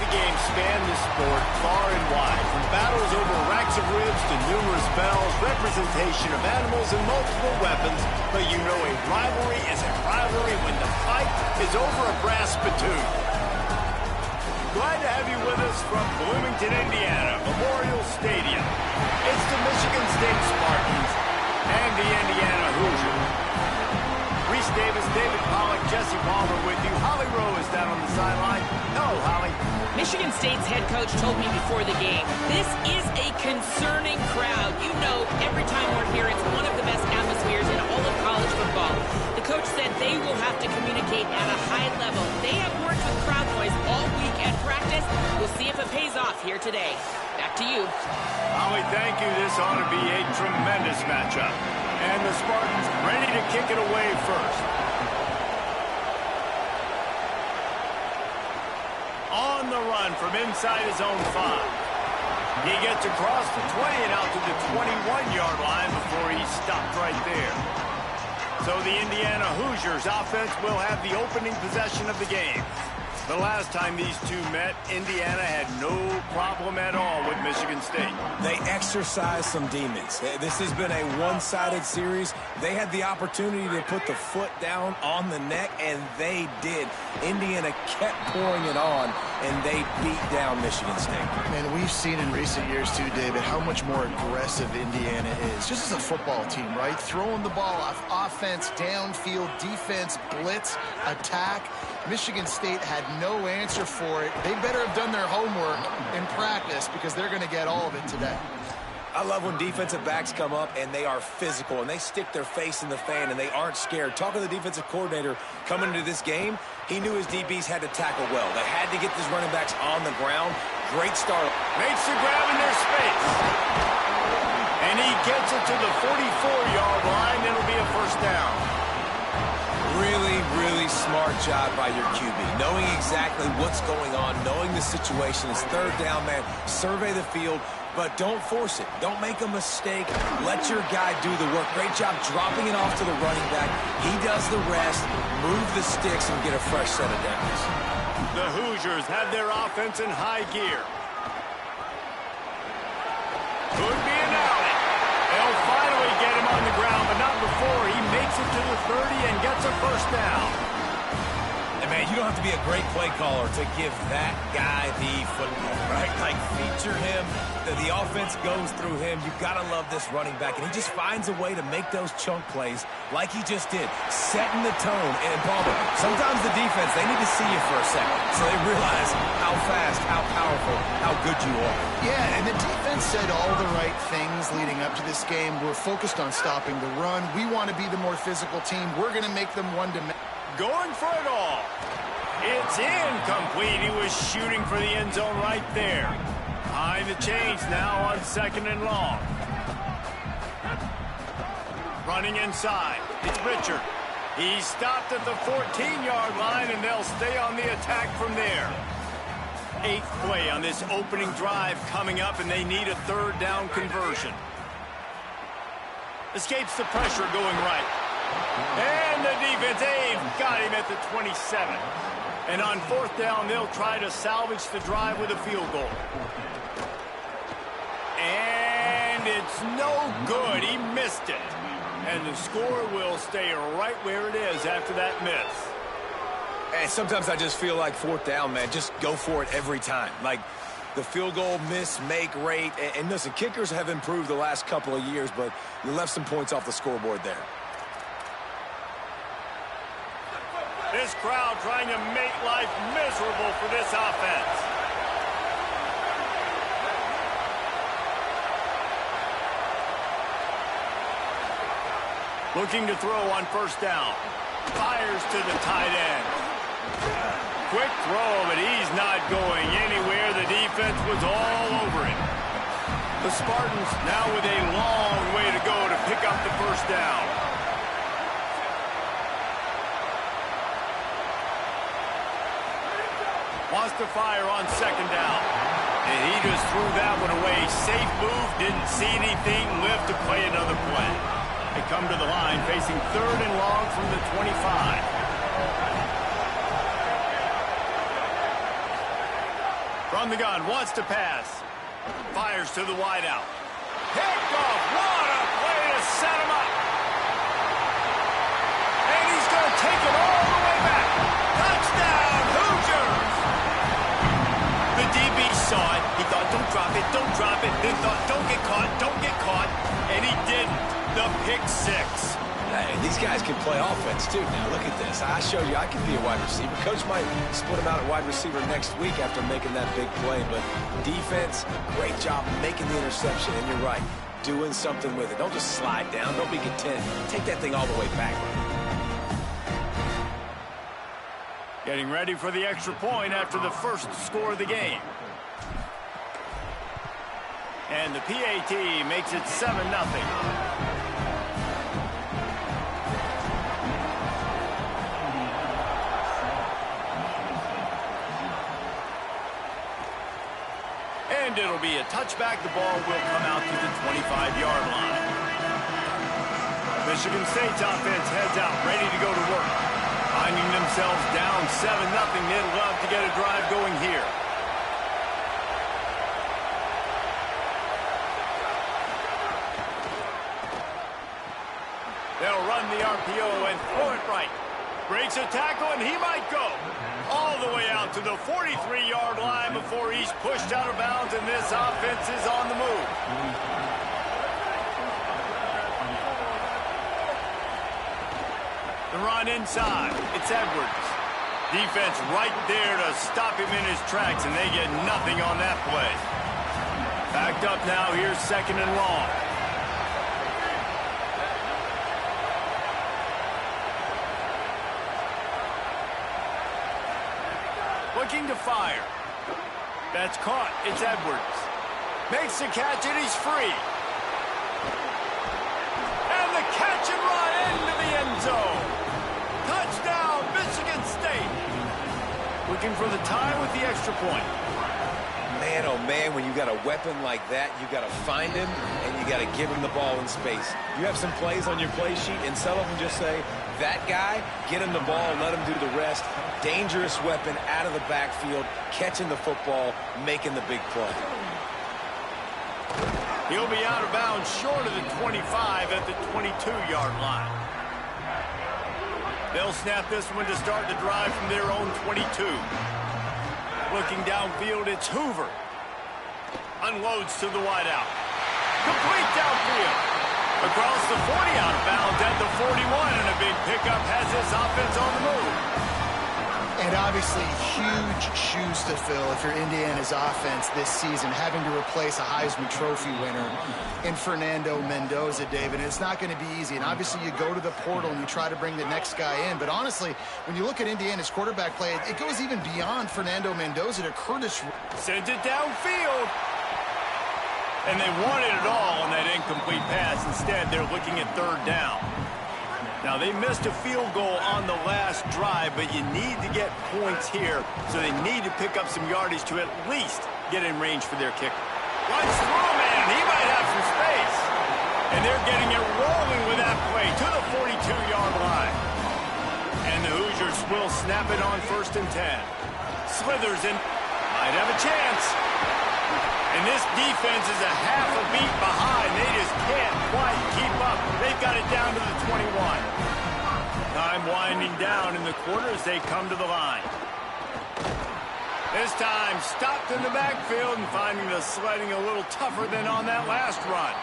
the game span this sport far and wide, from battles over racks of ribs to numerous bells, representation of animals, and multiple weapons. But you know a rivalry is a rivalry when the fight is over a brass spittoon. Glad to have you with us from Bloomington, Indiana, Memorial Stadium. It's the Michigan State Spartans and the Indiana Hoosiers. Reese Davis, David Pollack, Jesse Palmer with you. Holly Rowe is down on the sideline. Hello, Holly. Michigan State's head coach told me before the game, this is a concerning crowd. You know, every time we're here, it's one of the best atmospheres in all of college football. The coach said they will have to communicate at a high level. They have worked with crowd noise all week at practice. We'll see if it pays off here today. Back to you. Holly, thank you. This ought to be a tremendous matchup. And the Spartans ready to kick it away first. On the run from inside his own 5. He gets across the 20 and out to the 21-yard line before he's stopped right there. So the Indiana Hoosiers offense will have the opening possession of the game. The last time these two met, Indiana had no problem at all with Michigan State. They exercised some demons. This has been a one-sided series. They had the opportunity to put the foot down on the neck, and they did. Indiana kept pouring it on, and they beat down Michigan State. Man, we've seen in recent years, too, David, how much more aggressive Indiana is. Just as a football team, right? Throwing the ball off offense, downfield, defense, blitz, attack. Michigan State had no answer for it. They better have done their homework in practice because they're going to get all of it today. I love when defensive backs come up and they are physical and they stick their face in the fan and they aren't scared. Talking to the defensive coordinator coming into this game, he knew his DBs had to tackle well. They had to get these running backs on the ground. Great start. Makes the grab in their space. And he gets it to the 44-yard line. It'll be a first down. Really, really smart job by your QB. Knowing exactly what's going on, knowing the situation. It's third down, man. Survey the field, but don't force it. Don't make a mistake. Let your guy do the work. Great job dropping it off to the running back. He does the rest. Move the sticks and get a fresh set of downs. The Hoosiers have their offense in high gear. Could be an alley. They'll finally get him on the ground, but not before he makes it to the 30 and gets a first down. And man, you don't have to be a great play caller to give that guy the football, right? Like, feature him. The offense goes through him. You've got to love this running back. And he just finds a way to make those chunk plays like he just did, setting the tone. And Palmer, sometimes the defense, they need to see you for a second so they realize how fast, how powerful, how good you are. Yeah, and the defense said all the right things leading up to this game. We're focused on stopping the run. We want to be the more physical team. We're going to make them one-dimensional. Going for it all. It's incomplete. He was shooting for the end zone right there. Behind the chains now on second and long. Running inside. It's Richard. He's stopped at the 14-yard line, and they'll stay on the attack from there. 8th play on this opening drive coming up, and they need a third down conversion. Escapes the pressure going right. And the defense, got him at the 27. And on 4th down, they'll try to salvage the drive with a field goal. And it's no good. He missed it. And the score will stay right where it is after that miss. And sometimes I just feel like 4th down, man, just go for it every time. Like, the field goal miss-make rate. And listen, kickers have improved the last couple of years, but you left some points off the scoreboard there. This crowd trying to make life miserable for this offense. Looking to throw on 1st down. Fires to the tight end. Quick throw, but he's not going anywhere. The defense was all over him. The Spartans now with a long way to go to pick up the first down. Wants to fire on 2nd down. And he just threw that one away. Safe move, didn't see anything, lived to play another play. They come to the line facing 3rd and long from the 25. From the gun, wants to pass. Fires to the wideout. Picked off. What a play to set him up. And he's going to take it all the way back. Touchdown, Hoosiers. The DB saw it. He thought, don't drop it, don't drop it. Then thought, don't get caught, don't get caught. And he didn't. The pick six. Hey, these guys can play offense, too. Now, look at this. I showed you I can be a wide receiver. Coach might split him out at wide receiver next week after making that big play. But defense, great job making the interception. And you're right, doing something with it. Don't just slide down. Don't be content. Take that thing all the way back. Getting ready for the extra point after the first score of the game. And the PAT makes it 7-0. And it'll be a touchback. The ball will come out to the 25-yard line. Michigan State's offense heads out, ready to go to work. Finding themselves down 7-0, they'd love to get a drive going here. They'll run the RPO and throw it right. Breaks a tackle, and he might go all the way out to the 43-yard line before he's pushed out of bounds, and this offense is on the move. The run inside. It's Edwards. Defense right there to stop him in his tracks, and they get nothing on that play. Backed up now. Here's second and long. Looking to fire. That's caught. It's Edwards. Makes the catch, and he's free. And the catch and run into the end zone. Touchdown, Michigan State. Looking for the tie with the extra point. Man, oh man, when you got a weapon like that, you got to find him, and you got to give him the ball in space. You have some plays on your play sheet, and some of them just say, that guy, get him the ball, let him do the rest. Dangerous weapon out of the backfield, catching the football, making the big play. He'll be out of bounds short of the 25 at the 22-yard line. They'll snap this one to start the drive from their own 22. Looking downfield, it's Hoover. Unloads to the wideout. Complete downfield. Across the 40, out of bounds at the 41, and a big pickup has this offense on the move. And obviously, huge shoes to fill if you're Indiana's offense this season, having to replace a Heisman Trophy winner in Fernando Mendoza, David. And it's not going to be easy. And obviously, you go to the portal and you try to bring the next guy in. But honestly, when you look at Indiana's quarterback play, it goes even beyond Fernando Mendoza to Curtis. Sent it downfield. And they wanted it all on that incomplete pass. Instead, they're looking at third down. Now, they missed a field goal on the last drive, but you need to get points here, so they need to pick up some yardage to at least get in range for their kicker. Runs through, man. He might have some space. And they're getting it rolling with that play to the 42-yard line. And the Hoosiers will snap it on 1st and 10. Slithers in. Might have a chance. And this defense is a half a beat behind. They just can't quite keep up. They've got it down to the 21. Time winding down in the quarter as they come to the line. This time stopped in the backfield and finding the sledding a little tougher than on that last run.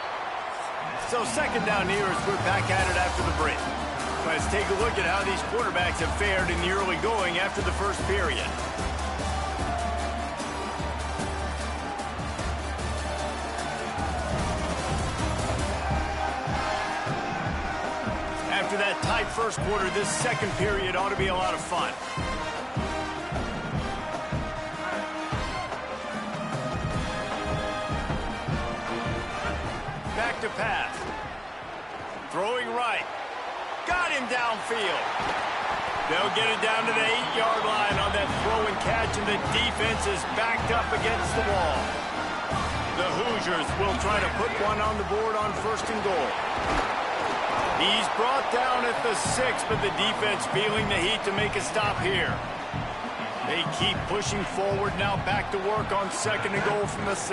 So second down here as we're back at it after the break. Let's take a look at how these quarterbacks have fared in the early going after the first period. After that tight first quarter, this second period ought to be a lot of fun. Back to pass. Throwing right. Got him downfield. They'll get it down to the 8-yard line on that throw and catch, and the defense is backed up against the wall. The Hoosiers will try to put one on the board on 1st and goal. He's brought down at the 6, but the defense feeling the heat to make a stop here. They keep pushing forward now, back to work on 2nd and goal from the 6.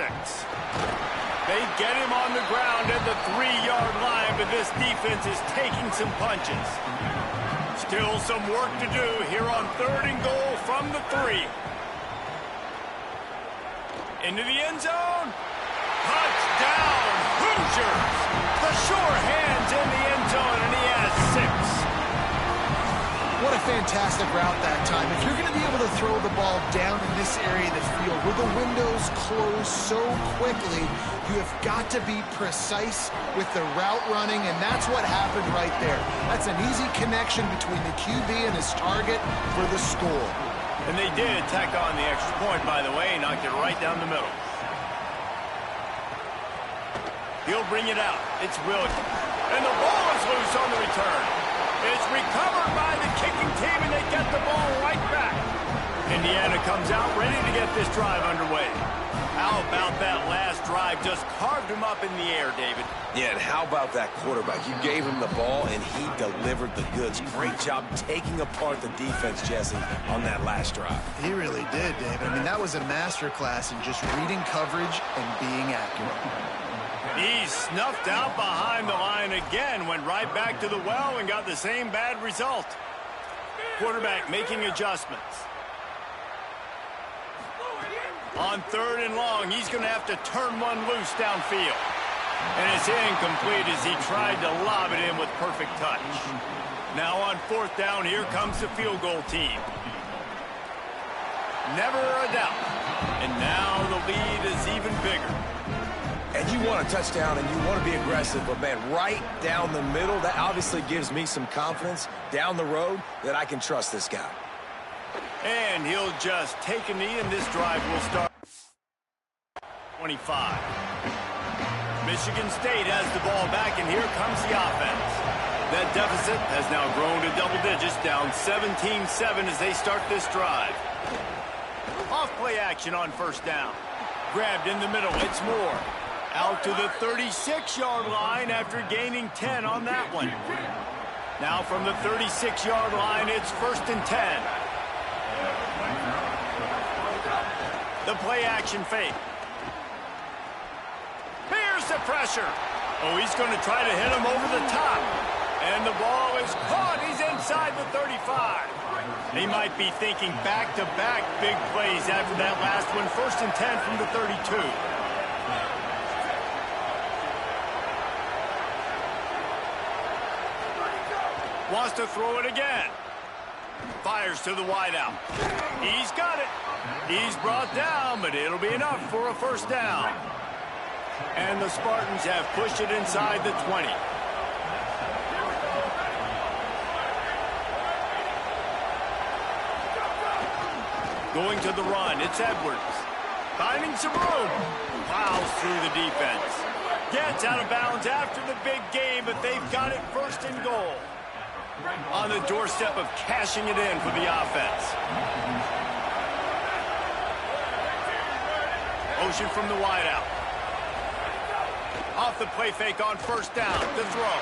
They get him on the ground at the 3-yard line, but this defense is taking some punches. Still some work to do here on 3rd and goal from the 3. Into the end zone. Touchdown, Hoosiers! The sure hands in the end zone, and he has 6. What a fantastic route that time. If you're going to be able to throw the ball down in this area of the field where the windows close so quickly, you have got to be precise with the route running, and that's what happened right there. That's an easy connection between the QB and his target for the score. And they did tack on the extra point, by the way, knocked it right down the middle. He'll bring it out. It's Williams. And the ball is loose on the return. It's recovered by the kicking team, and they get the ball right back. Indiana comes out ready to get this drive underway. How about that last drive? Just carved him up in the air, David. Yeah, and how about that quarterback? You gave him the ball, and he delivered the goods. Great job taking apart the defense, Jesse, on that last drive. He really did, David. I mean, that was a masterclass in just reading coverage and being accurate. He snuffed out behind the line again, went right back to the well and got the same bad result. Quarterback making adjustments. On 3rd and long, he's going to have to turn one loose downfield. And it's incomplete as he tried to lob it in with perfect touch. Now on 4th down, here comes the field goal team. Never a doubt. And now the lead is even bigger. And you want a touchdown, and you want to be aggressive, but, man, right down the middle, that obviously gives me some confidence down the road that I can trust this guy. And he'll just take a knee, and this drive will start 25. Michigan State has the ball back, and here comes the offense. That deficit has now grown to double digits, down 17-7 as they start this drive. Off-play action on 1st down. Grabbed in the middle, it's Moore. Out to the 36-yard line after gaining 10 on that one. Now from the 36-yard line, it's 1st and 10. The play action fake. Here's the pressure. Oh, he's going to try to hit him over the top. And the ball is caught. He's inside the 35. He might be thinking back-to-back big plays after that last one. 1st and 10 from the 32. Wants to throw it again. Fires to the wideout. He's got it. He's brought down, but it'll be enough for a 1st down. And the Spartans have pushed it inside the 20. Going to the run, it's Edwards. Finding some room. Plows through the defense. Gets out of bounds after the big game, but they've got it 1st and goal. On the doorstep of cashing it in for the offense. Motion from the wideout. Off the play fake on 1st down. The throw.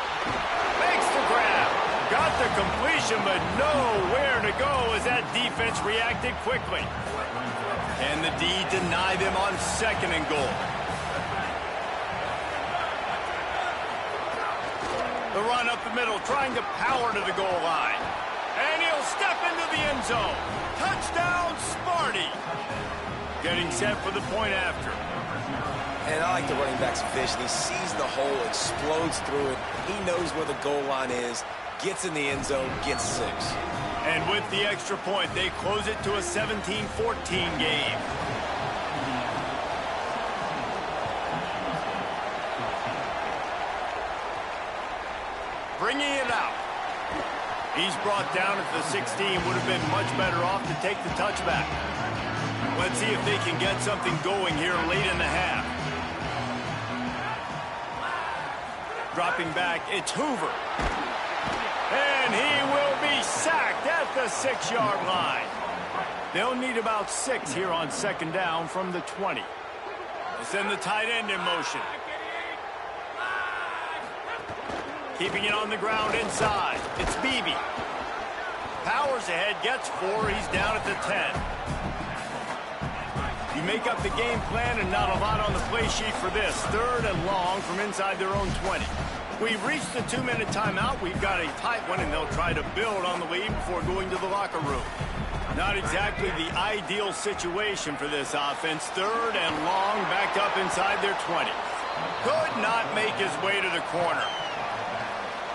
Makes the grab. Got the completion, but nowhere to go as that defense reacted quickly. And the D denied them on 2nd and goal. The run up the middle, trying to power to the goal line. And he'll step into the end zone. Touchdown, Sparty. Getting set for the point after. And I like the running back's vision. He sees the hole, explodes through it. He knows where the goal line is, gets in the end zone, gets 6. And with the extra point, they close it to a 17-14 game. Bringing it out. He's brought down at the 16. Would have been much better off to take the touchback. Let's see if they can get something going here late in the half. Dropping back, it's Hoover. And he will be sacked at the 6-yard line. They'll need about 6 here on 2nd down from the 20. They send the tight end in motion. Keeping it on the ground inside. It's Beebe. powers ahead, gets 4. He's down at the 10. You make up the game plan and not a lot on the play sheet for this. 3rd and long from inside their own 20. We've reached the 2-minute timeout. We've got a tight one, and they'll try to build on the lead before going to the locker room. Not exactly the ideal situation for this offense. 3rd and long, backed up inside their 20. Could not make his way to the corner.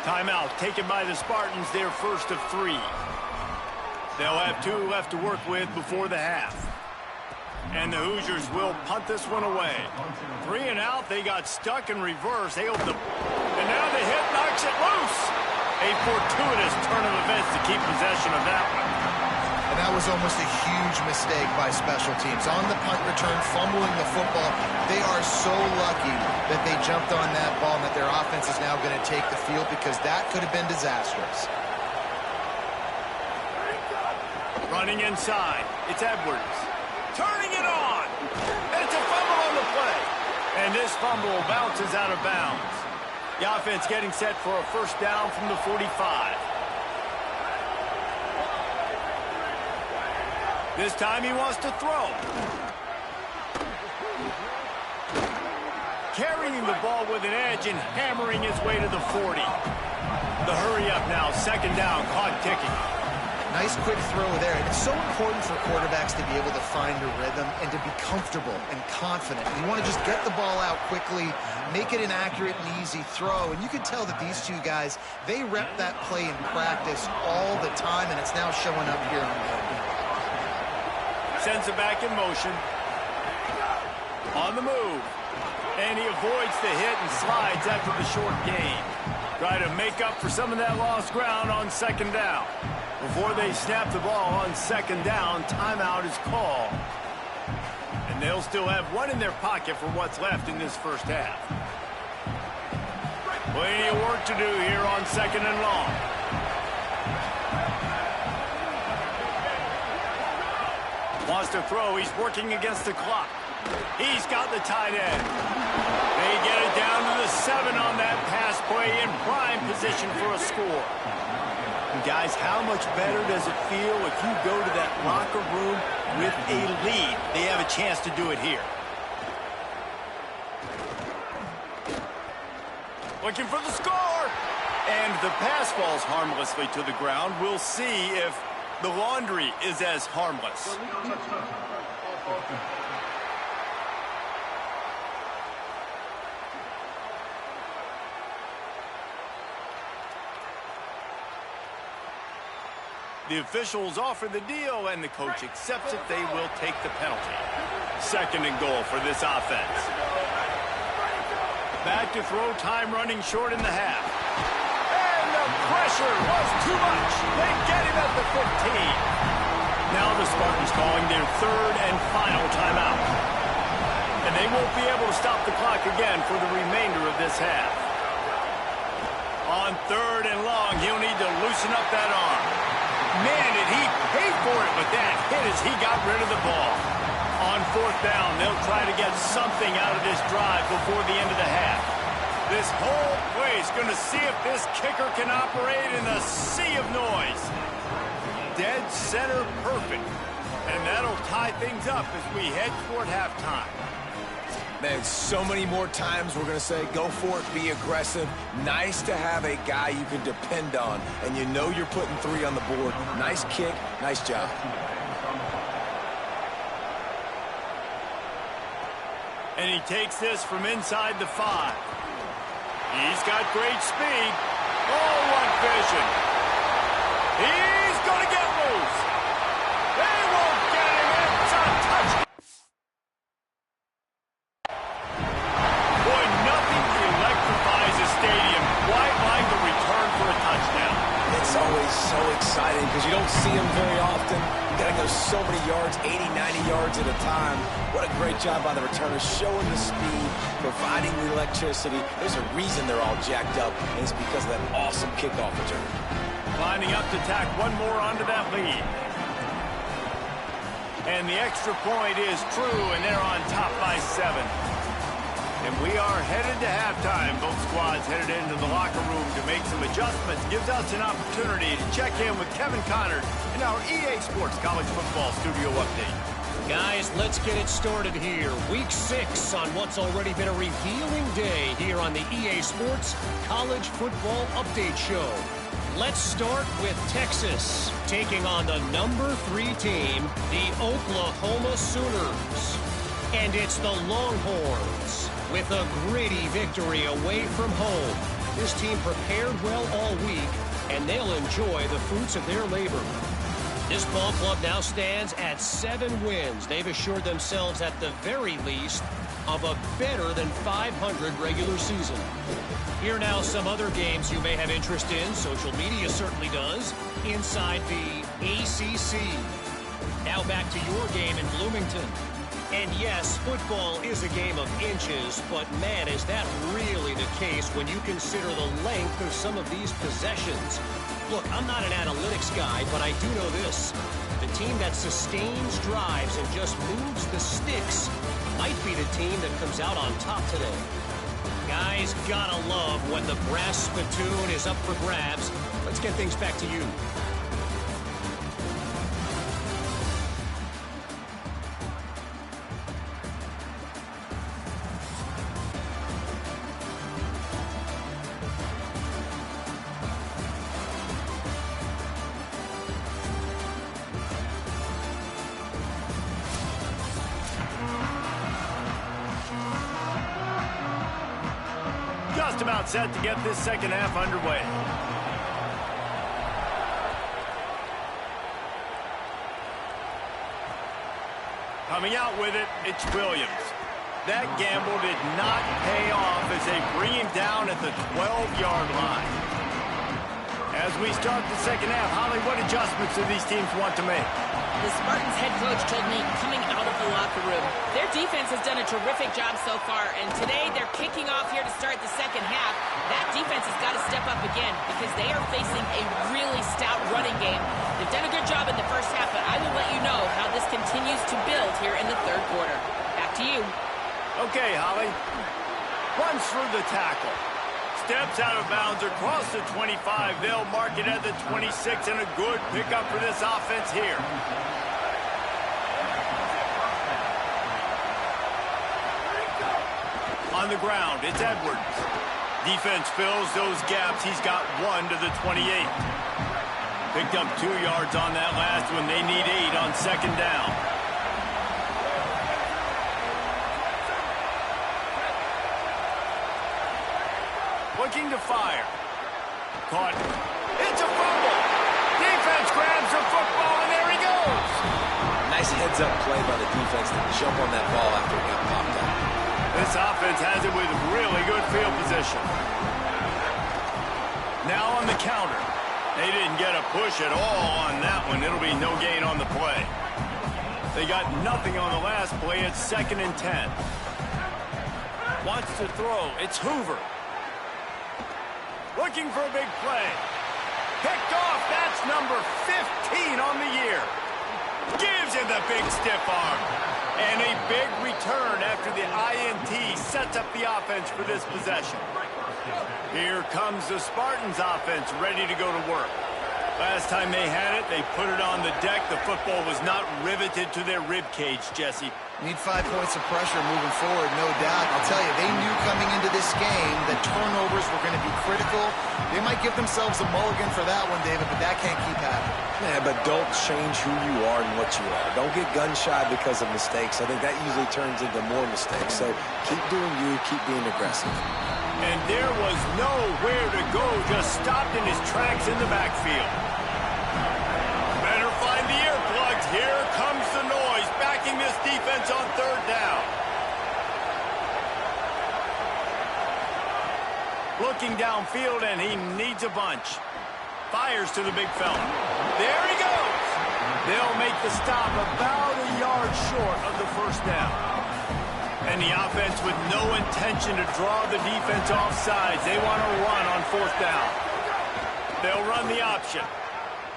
Timeout taken by the Spartans, their first of 3. They'll have 2 left to work with before the half. And the Hoosiers will punt this one away. 3 and out, they got stuck in reverse. They opened the... And now the hit knocks it loose. A fortuitous turn of events to keep possession of that one. And that was almost a huge mistake by special teams. On the punt return, fumbling the football, they are so lucky that they jumped on that ball and that their offense is now going to take the field, because that could have been disastrous. Running inside, it's Edwards. Turning it on. And it's a fumble on the play. And this fumble bounces out of bounds. The offense getting set for a first down from the 45. This time he wants to throw. Carrying the ball with an edge and hammering his way to the 40. The hurry up now, 2nd down, clock ticking. Nice quick throw there. And it's so important for quarterbacks to be able to find a rhythm and to be comfortable and confident. You want to just get the ball out quickly, make it an accurate and easy throw. And you can tell that these 2 guys, they rep that play in practice all the time, and it's now showing up here on the field. Sends it back in motion. On the move. And he avoids the hit and slides after the short gain. Try to make up for some of that lost ground on 2nd down. Before they snap the ball on 2nd down, timeout is called. And they'll still have 1 in their pocket for what's left in this first half. Plenty of work to do here on 2nd and long. Wants to throw. He's working against the clock. He's got the tight end. They get it down to the 7 on that pass play, in prime position for a score. And guys, how much better does it feel if you go to that locker room with a lead? They have a chance to do it here. Looking for the score. And the pass falls harmlessly to the ground. We'll see if the laundry is as harmless. The officials offer the deal, and the coach accepts it. They will take the penalty. 2nd and goal for this offense. Back to throw, time running short in the half. And the pressure was too much. They get him at the 15. Now the Spartans calling their 3rd and final timeout. And they won't be able to stop the clock again for the remainder of this half. On 3rd and long, he'll need to loosen up that arm. Man, did he pay for it with that hit as he got rid of the ball. On 4th down, they'll try to get something out of this drive before the end of the half. This whole place going to see if this kicker can operate in a sea of noise. Dead center perfect. And that'll tie things up as we head toward halftime. Man, so many more times we're going to say, go for it, be aggressive. Nice to have a guy you can depend on, and you know you're putting 3 on the board. Nice kick, nice job. And he takes this from inside the 5. He's got great speed. Oh, what vision. He's going to get loose. They won't get him. It's a touchdown. It's always so exciting because you don't see them very often. You got to go so many yards, 80, 90 yards at a time. What a great job by the returners, showing the speed, providing the electricity. There's a reason they're all jacked up, and it's because of that awesome kickoff return. Lining up to tack 1 more onto that lead. And the extra point is true, and they're on top by 7. And we are headed to halftime. Both squads headed into the locker room to make some adjustments. Gives us an opportunity to check in with Kevin Connors in our EA Sports College Football Studio Update. Guys, let's get it started here. Week 6 on what's already been a revealing day here on the EA Sports College Football Update Show. Let's start with Texas taking on the number 3 team, the Oklahoma Sooners. And it's the Longhorns with a gritty victory away from home. This team prepared well all week, and they'll enjoy the fruits of their labor. This ball club now stands at 7 wins. They've assured themselves at the very least of a better than 500 regular season. Here now some other games you may have interest in. Social media certainly does. Inside the ACC. Now back to your game in Bloomington. And yes, football is a game of inches, but man, is that really the case when you consider the length of some of these possessions. Look, I'm not an analytics guy, but I do know this. The team that sustains drives and just moves the sticks might be the team that comes out on top today. Guys, gotta love when the brass spittoon is up for grabs. Let's get things back to you. Just about set to get this second half underway. Coming out with it, it's Williams. That gamble did not pay off as they bring him down at the 12-yard line. As we start the second half, Holly, what adjustments do these teams want to make? The Spartans head coach told me coming out of the locker room, their defense has done a terrific job so far, and today they're kicking off here to start the second half. That defense has got to step up again because they are facing a really stout running game. They've done a good job in the first half, but I will let you know how this continues to build here in the third quarter. Back to you. Okay, Holly. Runs through the tackle. Steps out of bounds across the 25. They'll mark it at the 26, and a good pickup for this offense here. On the ground, it's Edwards. Defense fills those gaps. He's got 1 to the 28. Picked up 2 yards on that last one. They need 8 on second down. Looking to fire. Caught. It's a fumble. Defense grabs the football, and there he goes. Nice heads-up play by the defense to jump on that ball after it got popped up. This offense has it with really good field position. Now on the counter. They didn't get a push at all on that one. It'll be no gain on the play. They got nothing on the last play. It's 2nd and 10. Wants to throw. It's Hoover. Looking for a big play. Picked off. That's number 15 on the year. Gives him the big stiff arm. And a big return after the INT sets up the offense for this possession. Here comes the Spartans offense ready to go to work. Last time they had it, they put it on the deck. The football was not riveted to their rib cage, Jesse. Need 5 points of pressure moving forward, no doubt. I'll tell you, they knew coming into this game that turnovers were going to be critical. They might give themselves a mulligan for that one, David, but that can't keep happening. Yeah, but don't change who you are and what you are. Don't get gun-shy because of mistakes. I think that usually turns into more mistakes. So keep doing you, keep being aggressive. And there was nowhere to go, just stopped in his tracks in the backfield. Better find the earplugs. Here comes the noise, backing this defense on third down. Looking downfield, and he needs a bunch. Fires to the big fella. There he goes. They'll make the stop about a yard short of the first down. And the offense with no intention to draw the defense off sides. They want to run on 4th down. They'll run the option.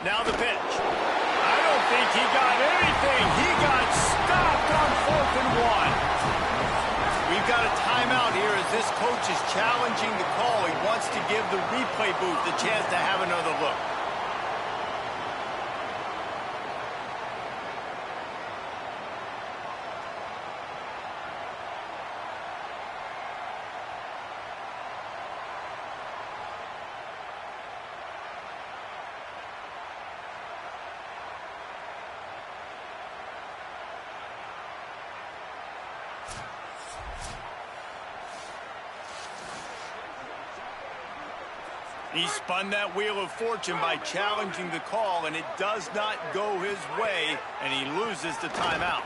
Now the pitch. I don't think he got anything. He got stopped on 4th and 1. We We've got a timeout here as this coach is challenging the call. He wants to give the replay booth the chance to have another look. He spun that wheel of fortune by challenging the call, and it does not go his way, and he loses the timeout.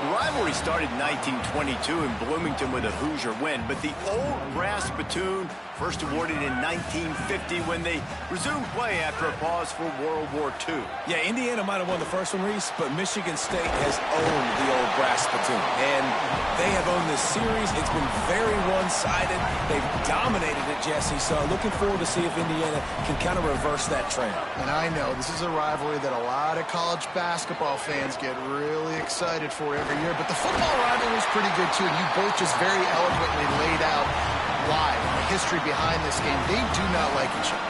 The rivalry started in 1922 in Bloomington with a Hoosier win, but the old brass spittoon first awarded in 1950 when they resumed play after a pause for World War II. Yeah, Indiana might have won the first one, Reese, but Michigan State has owned the old brass spittoon, and they have owned this series. It's been very one-sided. They've dominated it, Jesse, so looking forward to see if Indiana can kind of reverse that trend. And I know this is a rivalry that a lot of college basketball fans get really excited for every year, but the football rivalry is pretty good too, and you both just very eloquently laid out why, the history behind this game. They do not like each other.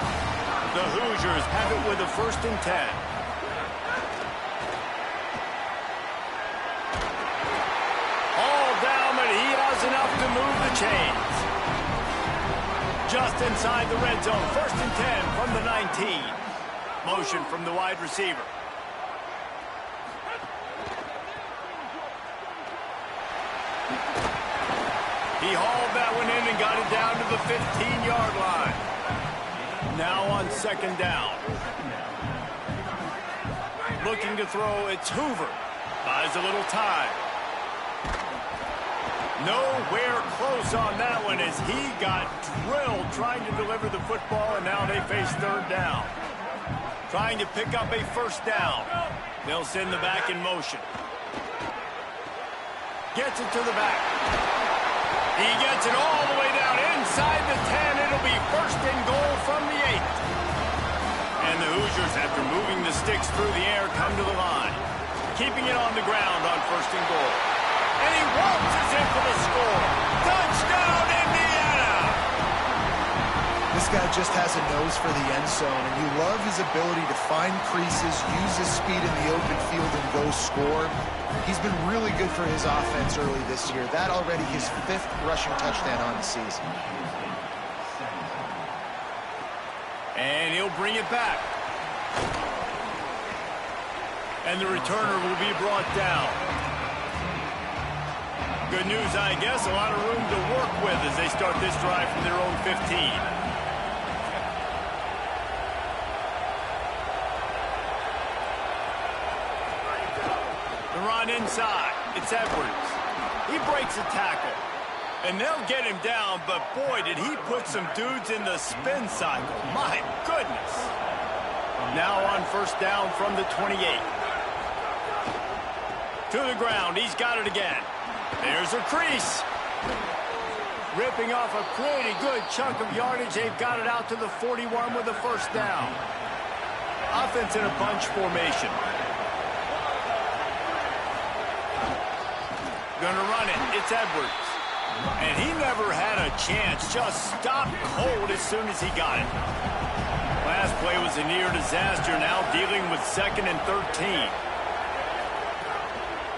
The Hoosiers have it with a 1st and 10. All down, but he has enough to move the chains. Just inside the red zone, 1st and 10 from the 19. Motion from the wide receiver. He hauled that one in and got it down to the 15-yard line. Now on 2nd down. Looking to throw, it's Hoover. Buys a little time. Nowhere close on that one as he got drilled trying to deliver the football, and now they face 3rd down. Trying to pick up a 1st down. They'll send the back in motion. Gets it to the back. He gets it all the way down inside the 10. It'll be 1st and goal from the 8. And the Hoosiers, after moving the sticks through the air, come to the line. Keeping it on the ground on 1st and goal. And he waltzes in for the score. Touchdown, Indiana! This guy just has a nose for the end zone, and you love his ability to find creases, use his speed in the open field, and go score. He's been really good for his offense early this year. That already his 5th rushing touchdown on the season. And he'll bring it back. And the returner will be brought down. Good news, I guess. A lot of room to work with as they start this drive from their own 15. Run inside. It's Edwards. He breaks a tackle. And they'll get him down, but boy, did he put some dudes in the spin cycle. My goodness. Now on 1st down from the 28. To the ground. He's got it again. There's a crease. Ripping off a pretty good chunk of yardage. They've got it out to the 41 with a 1st down. Offense in a bunch formation. Gonna run it. It's Edwards. And he never had a chance. Just stopped cold as soon as he got it. Last play was a near disaster. Now dealing with 2nd and 13.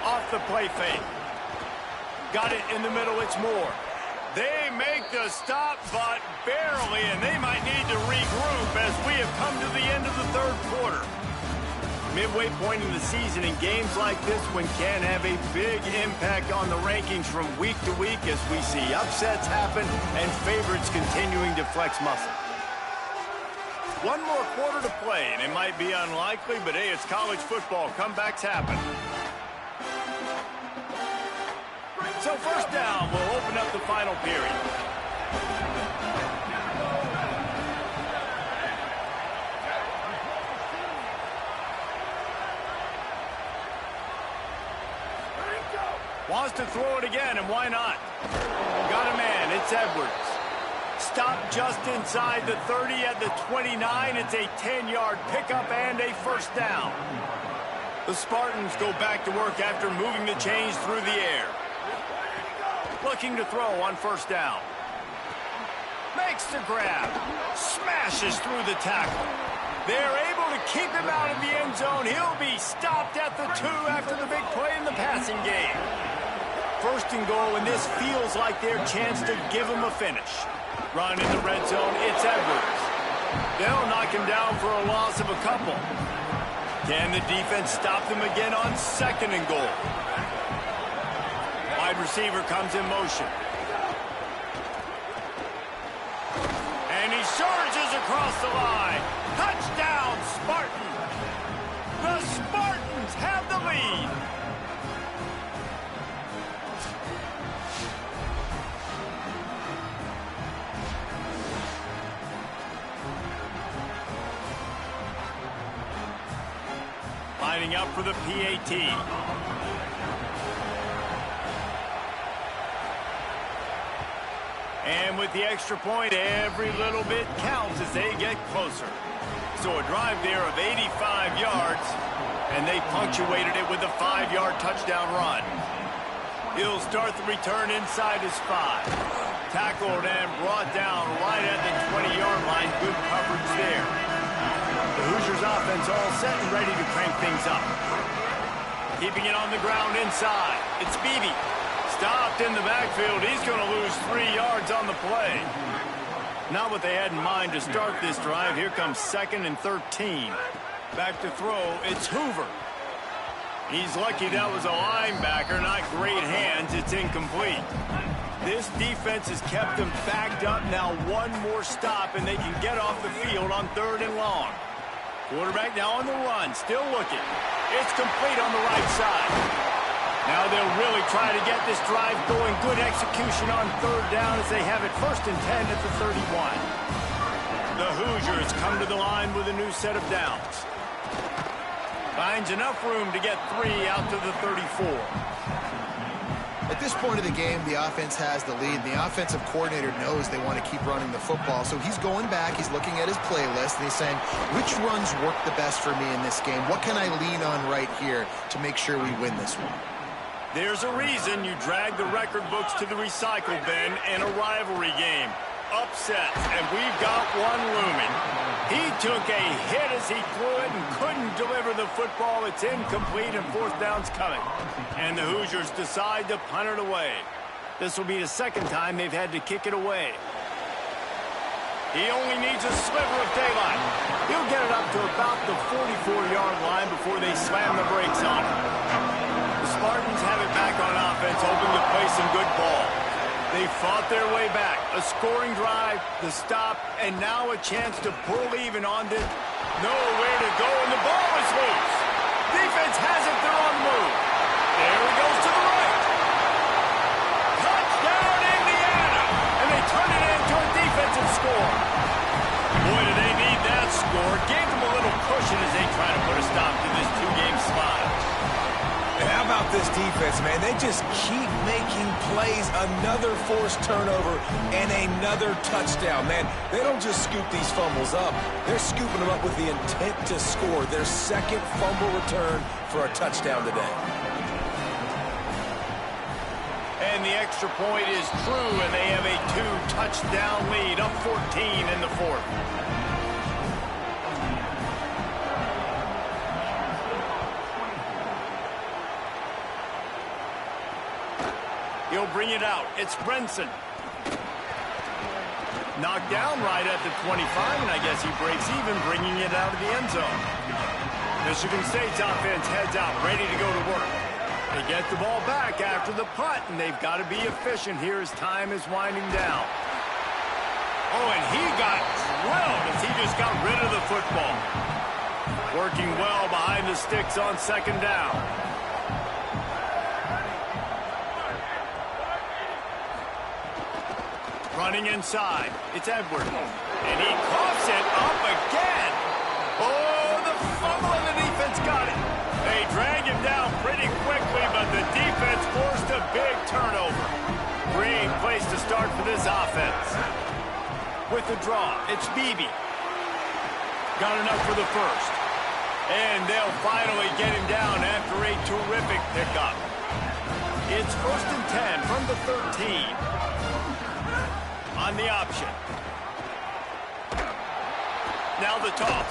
Off the play fake. Got it in the middle. It's Moore. They make the stop, but barely, and they might need to regroup as we have come to the end of the 3rd quarter. Midway point in the season, and games like this one can have a big impact on the rankings from week to week as we see upsets happen and favorites continuing to flex muscle. One more quarter to play, and it might be unlikely, but hey, it's college football. Comebacks happen. So 1st down will open up the final period. Wants to throw it again, and why not? Got a man. It's Edwards. Stopped just inside the 30 at the 29. It's a 10-yard pickup and a 1st down. The Spartans go back to work after moving the chains through the air. Looking to throw on first down. Makes the grab. Smashes through the tackle. They're able to keep him out of the end zone. He'll be stopped at the 2 after the big play in the passing game. First and goal, and this feels like their chance to give him a finish. Run in the red zone, it's Edwards. They'll knock him down for a loss of a couple. Can the defense stop them again on second and goal? Wide receiver comes in motion. And he surges across the line. Touchdown, Spartan! The Spartans have the lead. Lining up for the PAT. And with the extra point, every little bit counts as they get closer. So a drive there of 85 yards, and they punctuated it with a 5-yard touchdown run. He'll start the return inside his 5. Tackled and brought down right at the 20-yard line. Good coverage there. The Hoosiers offense all set and ready to crank things up. Keeping it on the ground inside. It's Beebe. Stopped in the backfield. He's going to lose 3 yards on the play. Not what they had in mind to start this drive. Here comes 2nd and 13. Back to throw. It's Hoover. He's lucky that was a linebacker, not great hands. It's incomplete. This defense has kept them backed up. Now one more stop, and they can get off the field on 3rd and long. Quarterback now on the run. Still looking. It's complete on the right side. Now they'll really try to get this drive going. Good execution on 3rd down as they have it 1st and 10 at the 31. The Hoosiers come to the line with a new set of downs. Finds enough room to get 3 out to the 34. At this point of the game, the offense has the lead. The offensive coordinator knows they want to keep running the football. So he's going back, he's looking at his playlist, and he's saying, which runs work the best for me in this game? What can I lean on right here to make sure we win this one? There's a reason you drag the record books to the recycle bin in a rivalry game. Upsets, and we've got one looming. He took a hit as he threw it and couldn't deliver the football. It's incomplete and 4th down's coming. And the Hoosiers decide to punt it away. This will be the 2nd time they've had to kick it away. He only needs a sliver of daylight. He'll get it up to about the 44-yard line before they slam the brakes on him. The Spartans have it back on offense, hoping to play some good ball. They fought their way back. A scoring drive, the stop, and now a chance to pull even on this. Nowhere to go, and the ball is loose. Defense has it, they're on the move. There he goes to the right. Touchdown, Indiana! And they turn it into a defensive score. Boy, do they need that score. Gave them a little cushion as they try to put a stop to this 2-game slide. How about this defense, man? They just keep making plays. Another forced turnover and another touchdown, man. They don't just scoop these fumbles up. They're scooping them up with the intent to score. Their 2nd fumble return for a touchdown today. And the extra point is true, and they have a 2-touchdown lead, up 14 in the 4th. He'll bring it out. It's Brenson. Knocked down right at the 25, and I guess he breaks even, bringing it out of the end zone. Michigan State's offense heads out, ready to go to work. They get the ball back after the punt, and they've got to be efficient here as time is winding down. Oh, and he got drilled as he just got rid of the football. Working well behind the sticks on 2nd down. Running inside, it's Edwards, and he coughs it up again. Oh, the fumble, and the defense got it. They drag him down pretty quickly, but the defense forced a big turnover. Great place to start for this offense. With the draw, it's Beebe. Got enough for the 1st. And they'll finally get him down after a terrific pickup. It's 1st and 10 from the 13. On the option. Now the toss.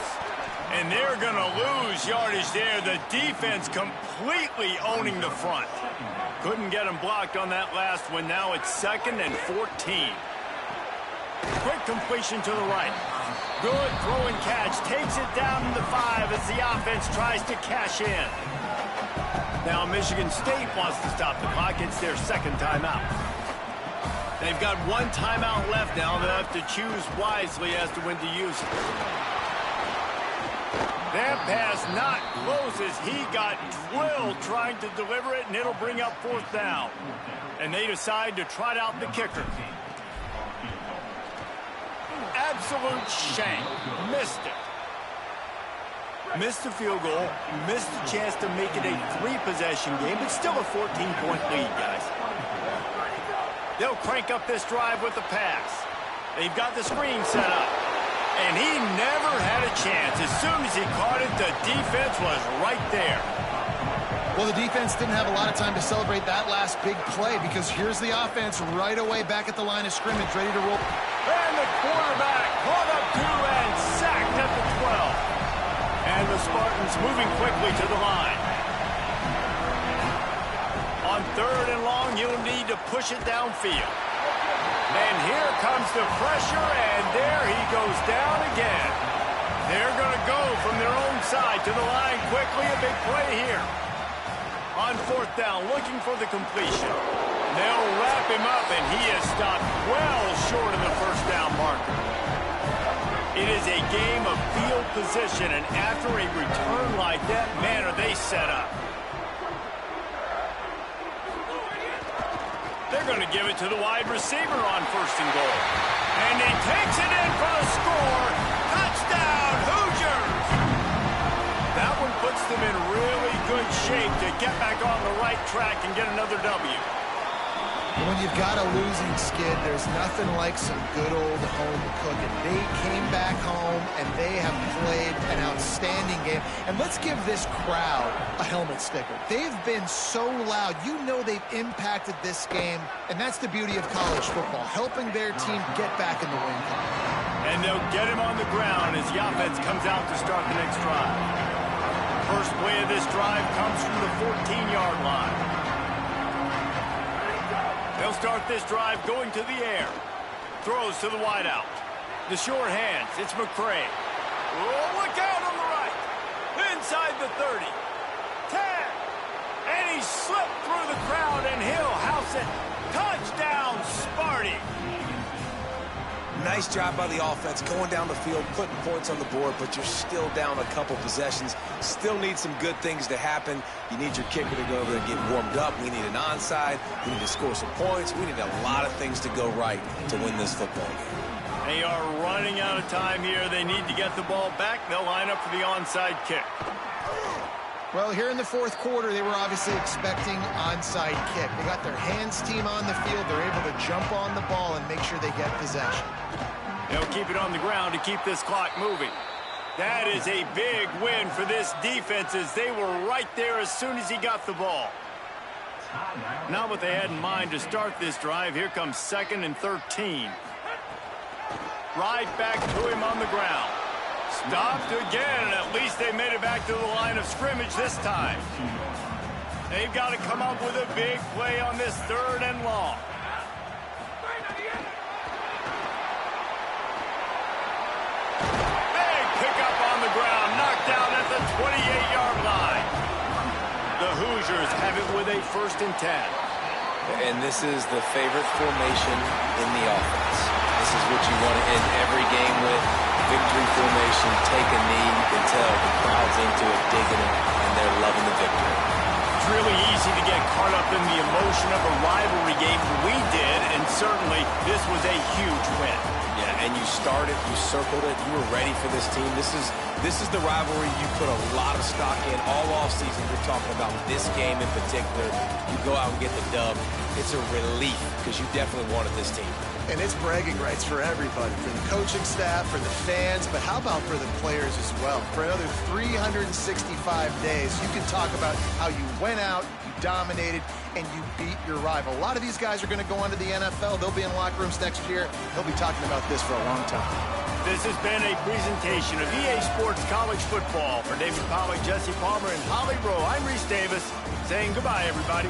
And they're going to lose yardage there. The defense completely owning the front. Couldn't get him blocked on that last one. Now it's 2nd and 14. Quick completion to the right. Good throw and catch. Takes it down to the 5 as the offense tries to cash in. Now Michigan State wants to stop the clock. It's their second timeout. They've got one timeout left now. They'll have to choose wisely as to when to use it. That pass not close as he got drilled trying to deliver it, and it'll bring up 4th down. And they decide to trot out the kicker. Absolute shank. Missed it. Missed the field goal. Missed the chance to make it a 3-possession game, but still a 14-point lead, guys. They'll crank up this drive with the pass. They've got the screen set up. And he never had a chance. As soon as he caught it, the defense was right there. Well, the defense didn't have a lot of time to celebrate that last big play because here's the offense right away back at the line of scrimmage, ready to roll. And the quarterback caught up to and sacked at the 12. And the Spartans moving quickly to the line. On 3rd and long, you'll need to push it downfield. And here comes the pressure, and there he goes down again. They're going to go from their own side to the line quickly. A big play here. On 4th down, looking for the completion. They'll wrap him up, and he is stopped well short of the 1st down marker. It is a game of field position, and after a return like that, man, are they set up. They're going to give it to the wide receiver on 1st and goal. And he takes it in for the score. Touchdown, Hoosiers! That one puts them in really good shape to get back on the right track and get another W. When you've got a losing skid, there's nothing like some good old home cooking. They came back home, and they have played an outstanding game. And let's give this crowd a helmet sticker. They've been so loud. You know they've impacted this game, and that's the beauty of college football, helping their team get back in the win column. And they'll get him on the ground as the offense comes out to start the next drive. First play of this drive comes from the 14-yard line. They'll start this drive going to the air. Throws to the wideout. The short hands. It's McCray. Oh, look out on the right. Inside the 30. 10. And he slipped through the crowd, and he'll house it. Touchdown, Sparty. Nice job by the offense going down the field, putting points on the board, but you're still down a couple possessions. Still need some good things to happen. You need your kicker to go over there and get warmed up. We need an onside. We need to score some points. We need a lot of things to go right to win this football game. They are running out of time here. They need to get the ball back. They'll line up for the onside kick. Well, here in the 4th quarter, they were obviously expecting onside kick. They got their hands team on the field. They're able to jump on the ball and make sure they get possession. They'll keep it on the ground to keep this clock moving. That is a big win for this defense as they were right there as soon as he got the ball. Not what they had in mind to start this drive. Here comes 2nd and 13. Right back to him on the ground. Stopped again, and at least they made it back to the line of scrimmage this time. They've got to come up with a big play on this 3rd and long. Big pickup on the ground, knocked down at the 28-yard line. The Hoosiers have it with a 1st and 10. And this is the favorite formation in the offense. This is what you want to end every game with. Victory formation, take a knee. You can tell the crowd's into it, digging it, and they're loving the victory. It's really easy to get caught up in the emotion of a rivalry game. We did, and certainly this was a huge win. Yeah, and you started, you circled it, you were ready for this team. This is the rivalry you put a lot of stock in all offseason. We're talking about this game in particular. You go out and get the dub. It's a relief because you definitely wanted this team. And it's bragging rights for everybody, for the coaching staff, for the fans, but how about for the players as well? For another 365 days, you can talk about how you went out, you dominated, and you beat your rival. A lot of these guys are going to go on to the NFL. They'll be in locker rooms next year. They'll be talking about this for a long time. This has been a presentation of EA Sports College Football. For David Pollack, Jesse Palmer, and Holly Rowe, I'm Reese Davis saying goodbye, everybody.